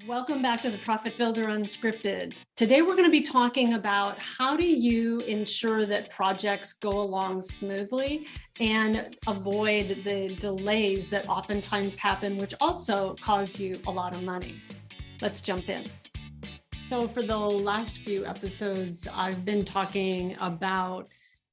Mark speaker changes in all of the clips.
Speaker 1: Welcome back to the Profit Builder Unscripted. Today, we're going to be talking about how do you ensure that projects go along smoothly and avoid the delays that oftentimes happen, which also cause you a lot of money. Let's jump in. So for the last few episodes, I've been talking about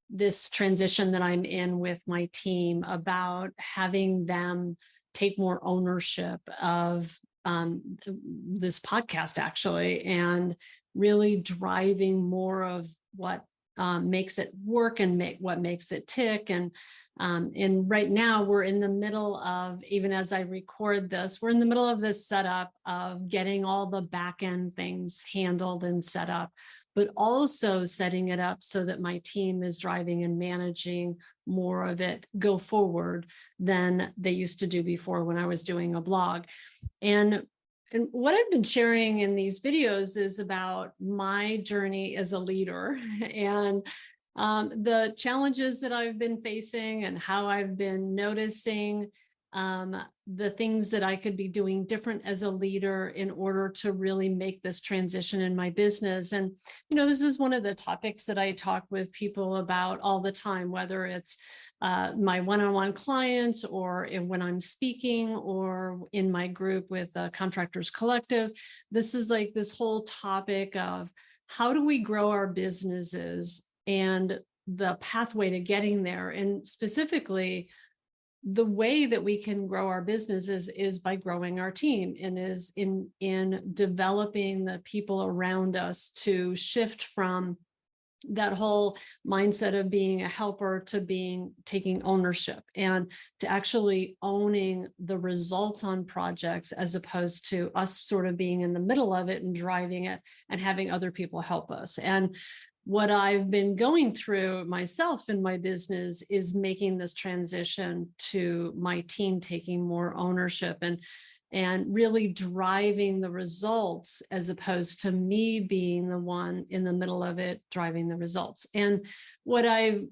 Speaker 1: this transition that I'm in with my team, about having them take more ownership of this podcast, actually, and really driving more of what makes it work and what makes it tick. And right now we're in the middle of, even as I record this, we're in the middle of this setup of getting all the back end things handled and set up, but also setting it up so that my team is driving and managing more of it go forward than they used to do before when I was doing a blog. And what I've been sharing in these videos is about my journey as a leader and the challenges that I've been facing and how I've been noticing the things that I could be doing different as a leader in order to really make this transition in my business. And, this is one of the topics that I talk with people about all the time, whether it's my one-on-one clients or when I'm speaking or in my group with Contractors Collective. This is like this whole topic of how do we grow our businesses and the pathway to getting there. And specifically, the way that we can grow our businesses is by growing our team and is in developing the people around us to shift from that whole mindset of being a helper to taking ownership and to actually owning the results on projects, as opposed to us sort of being in the middle of it and driving it and having other people help us. And what I've been going through myself in my business is making this transition to my team taking more ownership and really driving the results, as opposed to me being the one in the middle of it driving the results. And what I've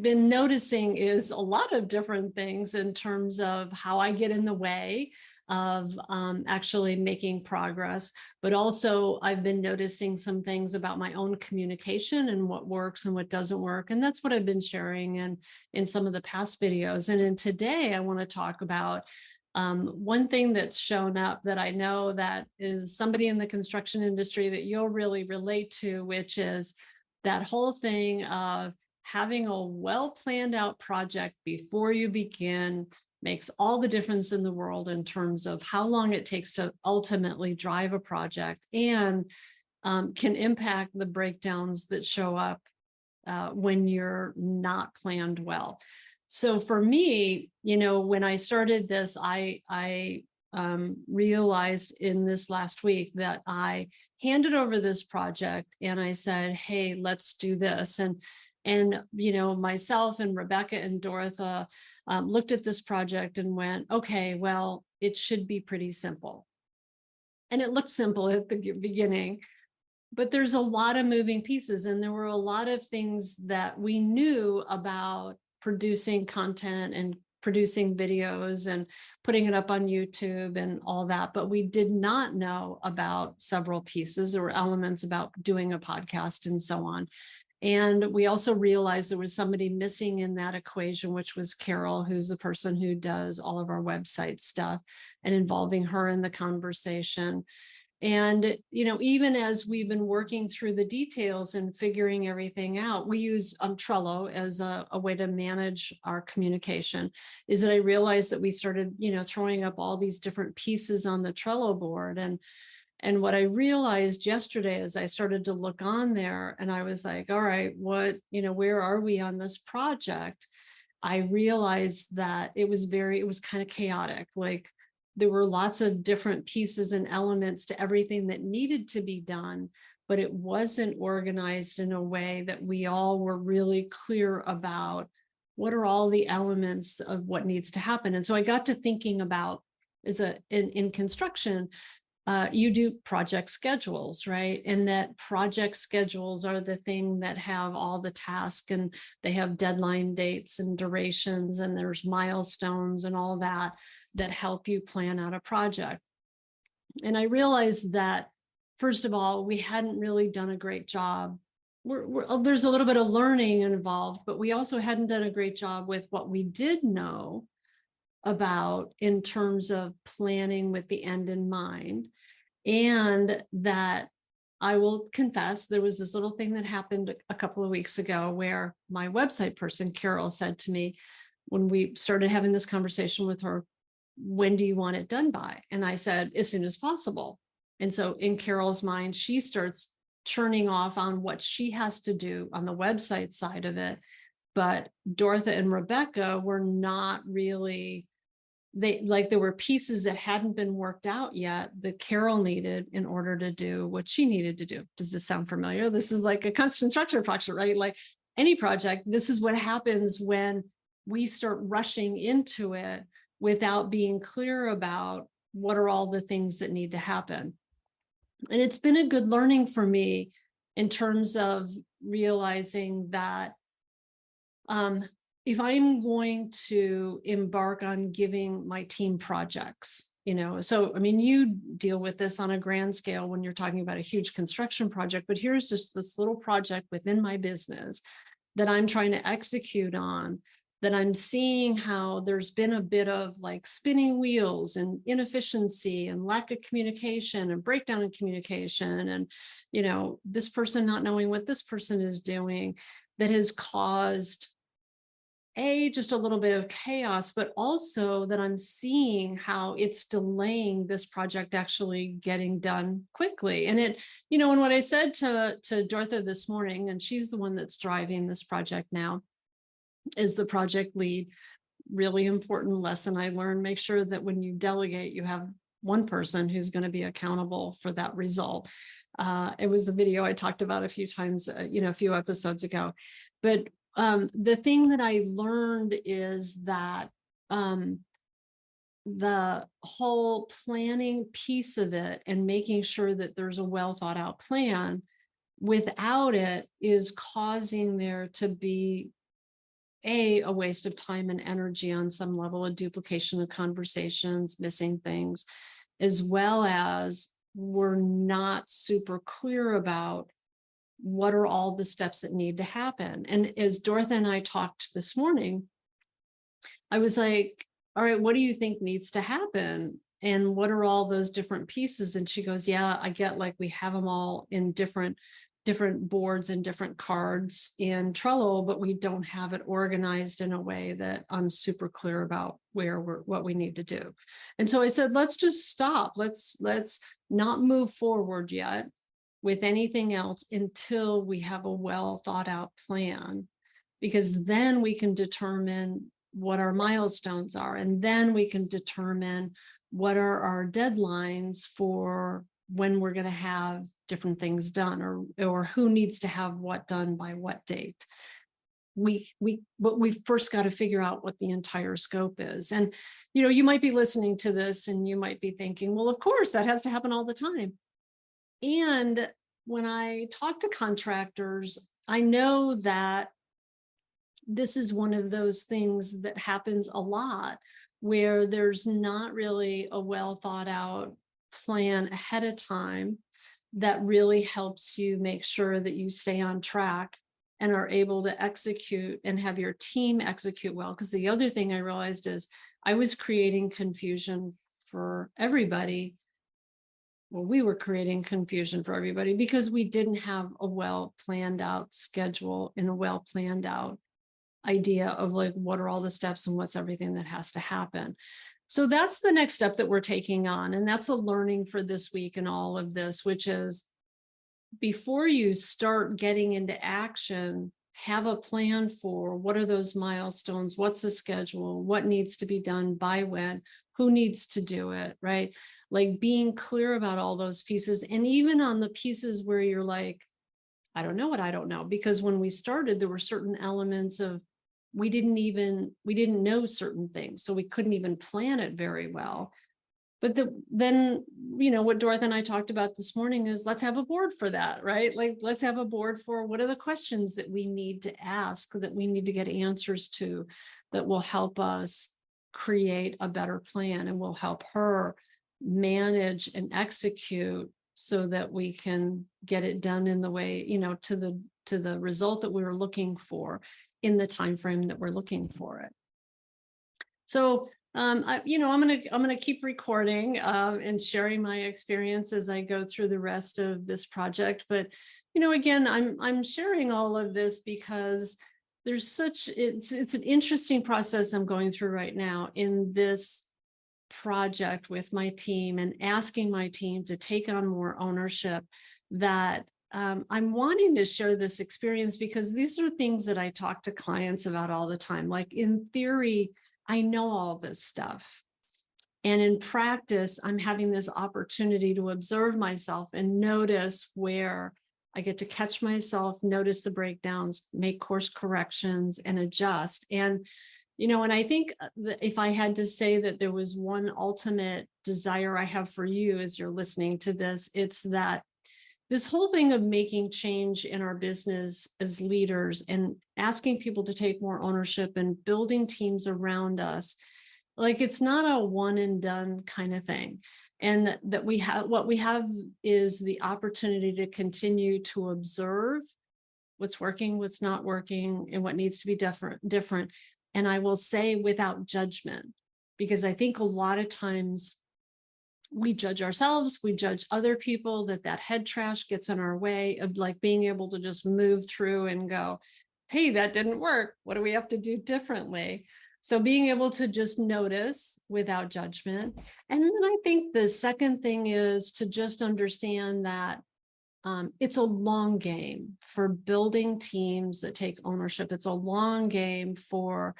Speaker 1: been noticing is a lot of different things in terms of how I get in the way of actually making progress. But also I've been noticing some things about my own communication and what works and what doesn't work. And that's what I've been sharing in some of the past videos. And in today, I want to talk about one thing that's shown up that I know that is somebody in the construction industry that you'll really relate to, which is that whole thing of having a well-planned out project before you begin makes all the difference in the world in terms of how long it takes to ultimately drive a project, and can impact the breakdowns that show up when you're not planned well. So for me, when I started this, I realized in this last week that I handed over this project and I said, hey, let's do this. And myself and Rebecca and Dorothy looked at this project and went, okay, well, it should be pretty simple. And it looked simple at the beginning, but there's a lot of moving pieces. And there were a lot of things that we knew about producing content and producing videos and putting it up on YouTube and all that, but we did not know about several pieces or elements about doing a podcast and so on. And we also realized there was somebody missing in that equation, which was Carol, who's the person who does all of our website stuff, and involving her in the conversation. And, even as we've been working through the details and figuring everything out, we use Trello as a way to manage our communication. Is that I realized that we started, throwing up all these different pieces on the Trello board. And what I realized yesterday as I started to look on there, and I was like, all right, where are we on this project? I realized that it was kind of chaotic. Like there were lots of different pieces and elements to everything that needed to be done, but it wasn't organized in a way that we all were really clear about what are all the elements of what needs to happen. And so I got to thinking about, in construction, you do project schedules, right? And that project schedules are the thing that have all the tasks, and they have deadline dates and durations, and there's milestones and all that help you plan out a project. And I realized that, first of all, we hadn't really done a great job. There's a little bit of learning involved, but we also hadn't done a great job with what we did know about in terms of planning with the end in mind. And that, I will confess, there was this little thing that happened a couple of weeks ago where my website person, Carol, said to me, when we started having this conversation with her, when do you want it done by? And I said, as soon as possible. And so in Carol's mind, she starts churning off on what she has to do on the website side of it. But Dorothy and Rebecca were not really, there were pieces that hadn't been worked out yet that Carol needed in order to do what she needed to do. Does this sound familiar? This is like a construction project, right? Like any project, this is what happens when we start rushing into it without being clear about what are all the things that need to happen. And it's been a good learning for me in terms of realizing that if I'm going to embark on giving my team projects, so, I mean, you deal with this on a grand scale when you're talking about a huge construction project, but here's just this little project within my business that I'm trying to execute on, that I'm seeing how there's been a bit of like spinning wheels and inefficiency and lack of communication and breakdown in communication. And, this person not knowing what this person is doing, that has caused just a little bit of chaos, but also that I'm seeing how it's delaying this project actually getting done quickly. And and what I said to Dorothy this morning, and she's the one that's driving this project now, is the project lead. Really important lesson I learned: make sure that when you delegate, you have one person who's going to be accountable for that result. It was a video I talked about a few times, a few episodes ago. But the thing that I learned is that the whole planning piece of it and making sure that there's a well thought out plan, without it, is causing there to be a waste of time and energy on some level, a duplication of conversations, missing things, as well as we're not super clear about what are all the steps that need to happen. And as Dorothy and I talked this morning, I was like, all right, what do you think needs to happen? And what are all those different pieces? And she goes, yeah, I get, like, we have them all in different boards and different cards in Trello, but we don't have it organized in a way that I'm super clear about what we need to do. And so I said, let's just stop. Let's not move forward yet with anything else until we have a well thought out plan, because then we can determine what our milestones are, and then we can determine what are our deadlines for when we're going to have different things done, or who needs to have what done by what date. But we've first got to figure out what the entire scope is. And you might be listening to this and you might be thinking, well, of course that has to happen all the time. And when I talk to contractors, I know that this is one of those things that happens a lot, where there's not really a well thought out plan ahead of time that really helps you make sure that you stay on track and are able to execute and have your team execute well. Because the other thing I realized is I was creating confusion for everybody. Well, we were creating confusion for everybody because we didn't have a well planned out schedule and a well planned out idea of, like, what are all the steps and what's everything that has to happen. So that's the next step that we're taking on. And that's a learning for this week and all of this, which is, before you start getting into action, have a plan for what are those milestones, what's the schedule, what needs to be done by when, who needs to do it, right? Like, being clear about all those pieces. And even on the pieces where you're like, I don't know what I don't know, because when we started, there were certain elements of, we didn't know certain things, so we couldn't even plan it very well. But then, what Dorothy and I talked about this morning is, let's have a board for that, right? Like, let's have a board for what are the questions that we need to ask, that we need to get answers to, that will help us create a better plan and will help her manage and execute so that we can get it done in the way, to the result that we were looking for in the time frame that we're looking for it. So I'm gonna keep recording and sharing my experience as I go through the rest of this project. But again, I'm sharing all of this because there's it's an interesting process I'm going through right now in this project with my team, and asking my team to take on more ownership. That I'm wanting to share this experience because these are things that I talk to clients about all the time. Like, in theory, I know all this stuff. And in practice, I'm having this opportunity to observe myself and notice where I get to catch myself, notice the breakdowns, make course corrections, and adjust. And I think that if I had to say that there was one ultimate desire I have for you as you're listening to this, it's that this whole thing of making change in our business as leaders and asking people to take more ownership and building teams around us, like, it's not a one and done kind of thing. And that what we have is the opportunity to continue to observe what's working, what's not working, and what needs to be different. And I will say, without judgment, because I think a lot of times we judge ourselves, we judge other people, that head trash gets in our way of like being able to just move through and go, hey, that didn't work. What do we have to do differently? So being able to just notice without judgment. And then I think the second thing is to just understand that it's a long game for building teams that take ownership. It's a long game for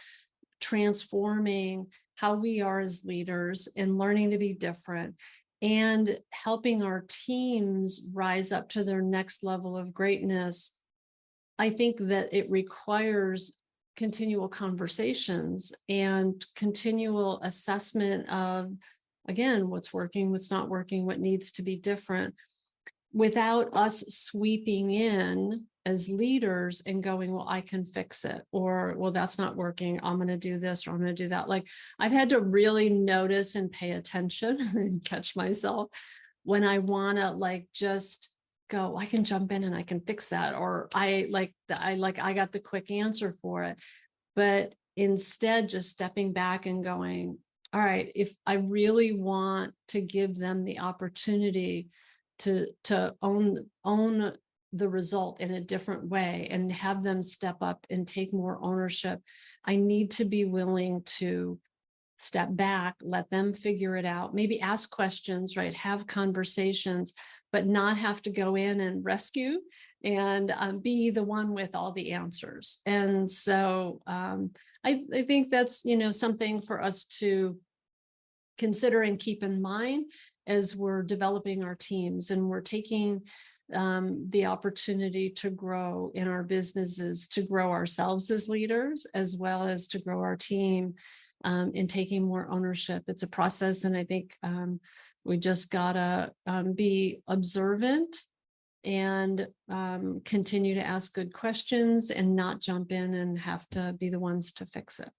Speaker 1: transforming how we are as leaders and learning to be different and helping our teams rise up to their next level of greatness. I think that it requires continual conversations and continual assessment of, again, what's working, what's not working, what needs to be different, without us sweeping in as leaders and going, well, I can fix it, or, well, that's not working, I'm going to do this, or I'm going to do that. Like, I've had to really notice and pay attention and catch myself when I want to just go, I can jump in and I can fix that, or I got the quick answer for it. But instead, just stepping back and going, all right, if I really want to give them the opportunity to own the result in a different way and have them step up and take more ownership, I need to be willing to step back, let them figure it out, maybe ask questions, right? Have conversations, but not have to go in and rescue and be the one with all the answers. And so I think that's, something for us to consider and keep in mind as we're developing our teams and we're taking the opportunity to grow in our businesses, to grow ourselves as leaders, as well as to grow our team in taking more ownership. It's a process. And I think we just gotta be observant and continue to ask good questions and not jump in and have to be the ones to fix it.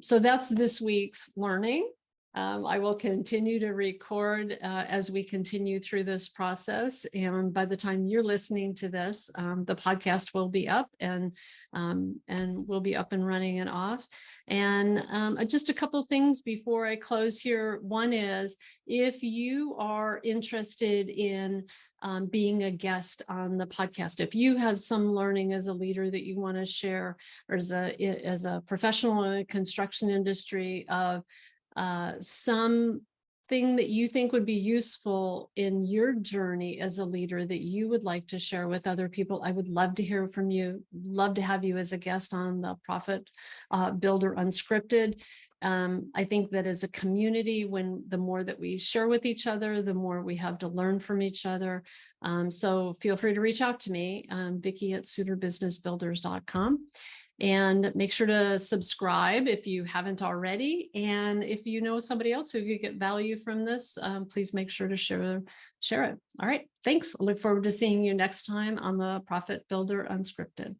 Speaker 1: So that's this week's learning. I will continue to record as we continue through this process. And by the time you're listening to this, the podcast will be up and we'll be up and running and off. And just a couple things before I close here. One is, if you are interested in being a guest on the podcast, if you have some learning as a leader that you want to share, or as a professional in the construction industry of something that you think would be useful in your journey as a leader that you would like to share with other people, I would love to hear from you. Love to have you as a guest on the Profit Builder Unscripted. I think that as a community, the more that we share with each other, the more we have to learn from each other. So feel free to reach out to me, Vicki@suitorbusinessbuilders.com. And make sure to subscribe if you haven't already. And if you know somebody else who could get value from this, please make sure to share it. All right, thanks. I look forward to seeing you next time on the Profit Builder Unscripted.